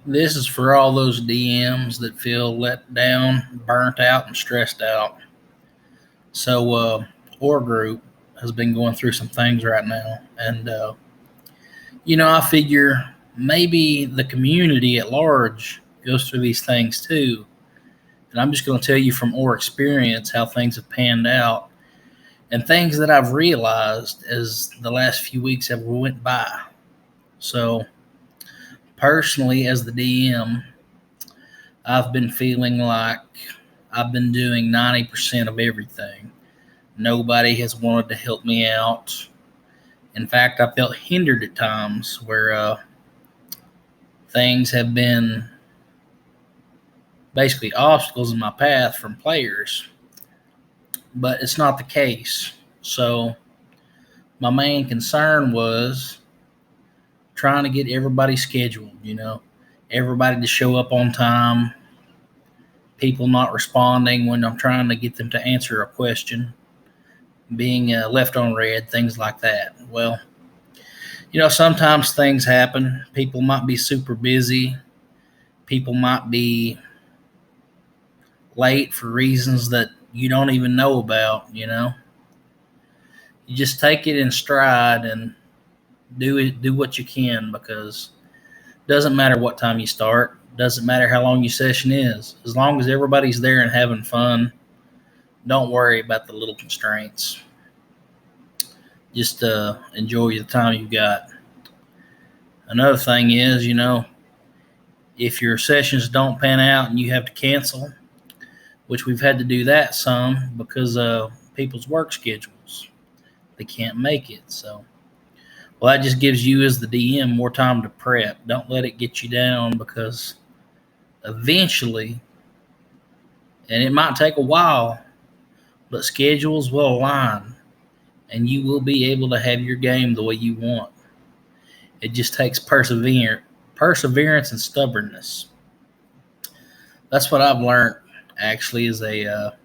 This is for all those DMs that feel let down, burnt out, and stressed out. Our group has been going through some things right now, and I figure maybe the community at large goes through these things too. And I'm just going to tell you from our experience how things have panned out and things that I've realized as the last few weeks have went by. So, personally, as the DM, I've been feeling like I've been doing 90% of everything. Nobody has wanted to help me out. In fact, I felt hindered at times where things have been basically obstacles in my path from players, but it's not the case. So, my main concern was trying to get everybody scheduled, everybody to show up on time, people not responding when I'm trying to get them to answer a question, being left on red, things like that. Well, sometimes things happen. People might be super busy. People might be late for reasons that you don't even know about. You just take it in stride and do what you can, because it doesn't matter what time you start, doesn't matter how long your session is. As long as everybody's there and having fun, don't worry about the little constraints. Just enjoy the time you got. Another thing is, if your sessions don't pan out and you have to cancel, which we've had to do that some because of people's work schedules, they can't make it. So, well, that just gives you as the DM more time to prep. Don't let it get you down, because eventually, and it might take a while, but schedules will align and you will be able to have your game the way you want. It just takes perseverance and stubbornness. That's what I've learned, actually, is a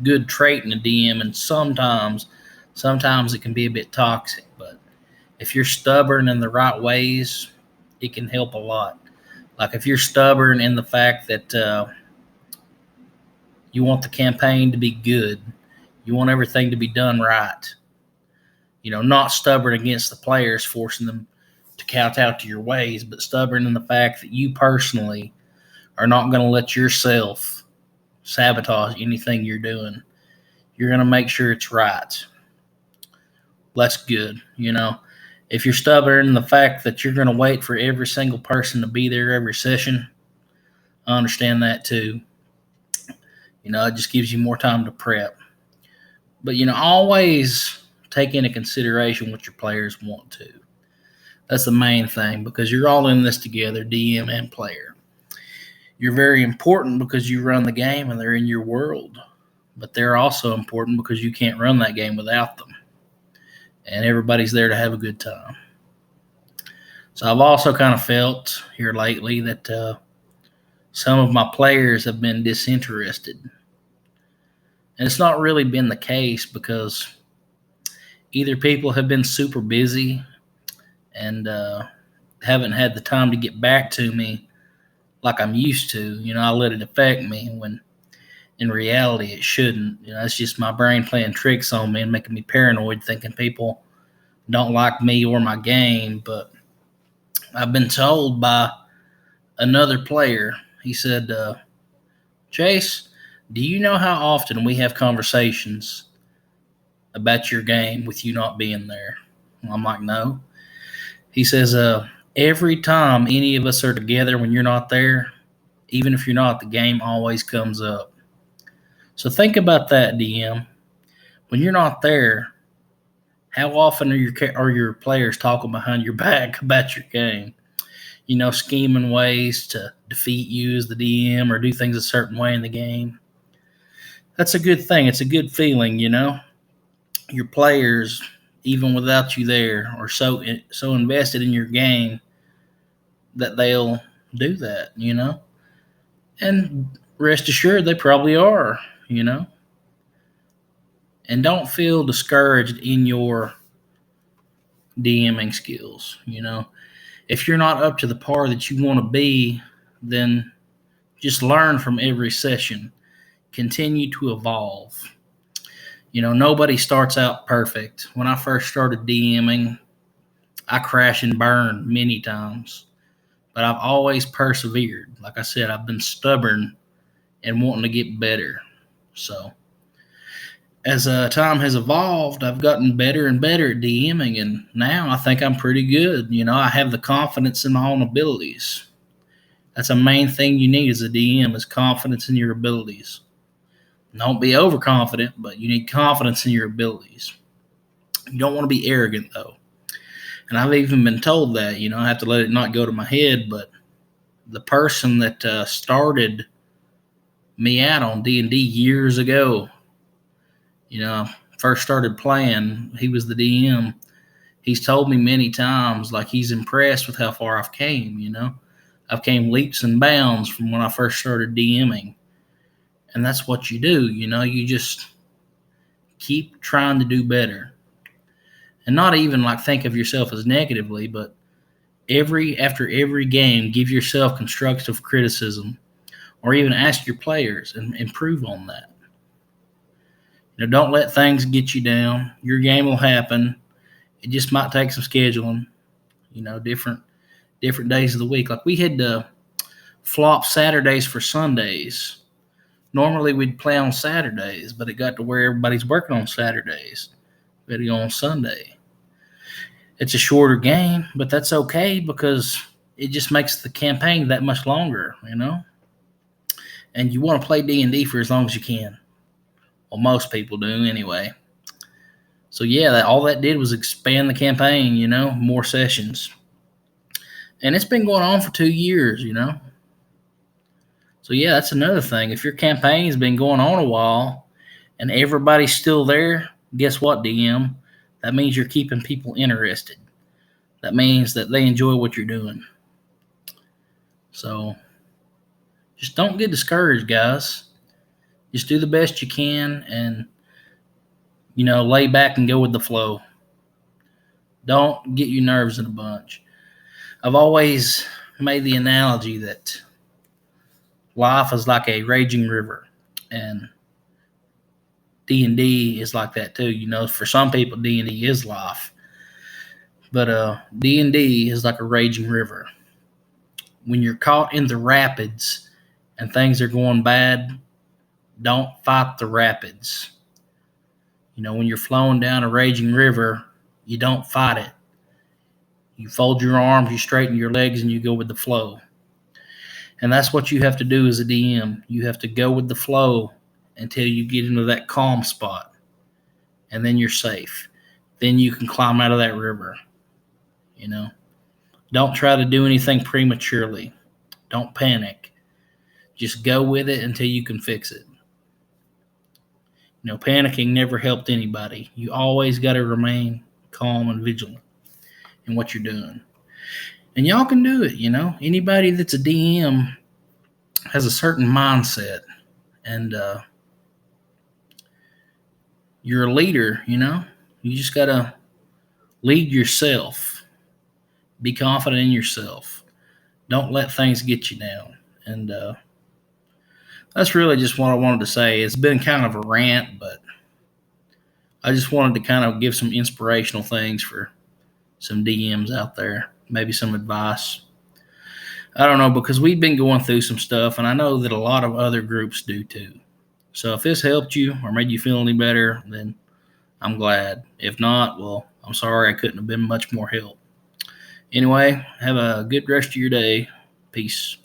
good trait in a DM, and sometimes it can be a bit toxic, but if you're stubborn in the right ways, it can help a lot. Like if you're stubborn in the fact that you want the campaign to be good, you want everything to be done right. Not stubborn against the players, forcing them to kowtow to your ways, but stubborn in the fact that you personally are not going to let yourself sabotage anything you're doing. You're going to make sure it's right. That's good. If you're stubborn in the fact that you're going to wait for every single person to be there every session, I understand that too. It just gives you more time to prep. But, always take into consideration what your players want to. That's the main thing, because you're all in this together, DM and player. You're very important because you run the game and they're in your world. But they're also important because you can't run that game without them. And everybody's there to have a good time. So I've also kind of felt here lately that some of my players have been disinterested. And it's not really been the case, because either people have been super busy and haven't had the time to get back to me like I'm used to. I let it affect me when in reality it shouldn't. It's just my brain playing tricks on me and making me paranoid, thinking people don't like me or my game. But I've been told by another player, he said, Chase, do you know how often we have conversations about your game with you not being there? Well, I'm like, no. He says, every time any of us are together when you're not there, even if you're not, the game always comes up. So think about that, DM. When you're not there, how often are your players talking behind your back about your game? Scheming ways to defeat you as the DM or do things a certain way in the game. That's a good thing. It's a good feeling. Your players, even without you there, are so invested in your game that they'll do that. And rest assured, they probably are. And don't feel discouraged in your DMing skills. if you're not up to the par that you want to be, then just learn from every session. Continue to evolve. Nobody starts out perfect. When I first started DMing, I crashed and burned many times, but I've always persevered. Like I said, I've been stubborn and wanting to get better. So, as time has evolved, I've gotten better and better at DMing, and now I think I'm pretty good. I have the confidence in my own abilities. That's a main thing you need as a DM is confidence in your abilities. Don't be overconfident, but you need confidence in your abilities. You don't want to be arrogant, though. And I've even been told that, I have to let it not go to my head, but the person that started me out on D&D years ago, first started playing, he was the DM. He's told me many times, like, he's impressed with how far I've came, I've came leaps and bounds from when I first started DMing. And that's what you do, you just keep trying to do better. And not even like think of yourself as negatively, but after every game, give yourself constructive criticism or even ask your players and improve on that. Don't let things get you down. Your game will happen. It just might take some scheduling, different days of the week. Like we had to flop Saturdays for Sundays. Normally we'd play on Saturdays, but it got to where everybody's working on Saturdays. We had to go on Sunday. It's a shorter game, but that's okay because it just makes the campaign that much longer, And you want to play D&D for as long as you can. Well, most people do anyway. So yeah, all that did was expand the campaign, more sessions. And it's been going on for 2 years, So yeah, that's another thing. If your campaign's been going on a while and everybody's still there, guess what, DM? That means you're keeping people interested. That means that they enjoy what you're doing. So just don't get discouraged, guys. Just do the best you can and, lay back and go with the flow. Don't get your nerves in a bunch. I've always made the analogy that life is like a raging river, and D&D is like that too. For some people, D&D is life, but D&D is like a raging river. When you're caught in the rapids and things are going bad, don't fight the rapids. When you're flowing down a raging river, you don't fight it. You fold your arms, you straighten your legs, and you go with the flow. And that's what you have to do as a DM. You have to go with the flow until you get into that calm spot. And then you're safe. Then you can climb out of that river. Don't try to do anything prematurely. Don't panic. Just go with it until you can fix it. Panicking never helped anybody. You always got to remain calm and vigilant in what you're doing. And y'all can do it, Anybody that's a DM has a certain mindset. And you're a leader, You just got to lead yourself. Be confident in yourself. Don't let things get you down. And that's really just what I wanted to say. It's been kind of a rant, but I just wanted to kind of give some inspirational things for some DMs out there, maybe some advice. I don't know, because we've been going through some stuff, and I know that a lot of other groups do too. So if this helped you or made you feel any better, then I'm glad. If not, well, I'm sorry I couldn't have been much more help. Anyway, have a good rest of your day. Peace.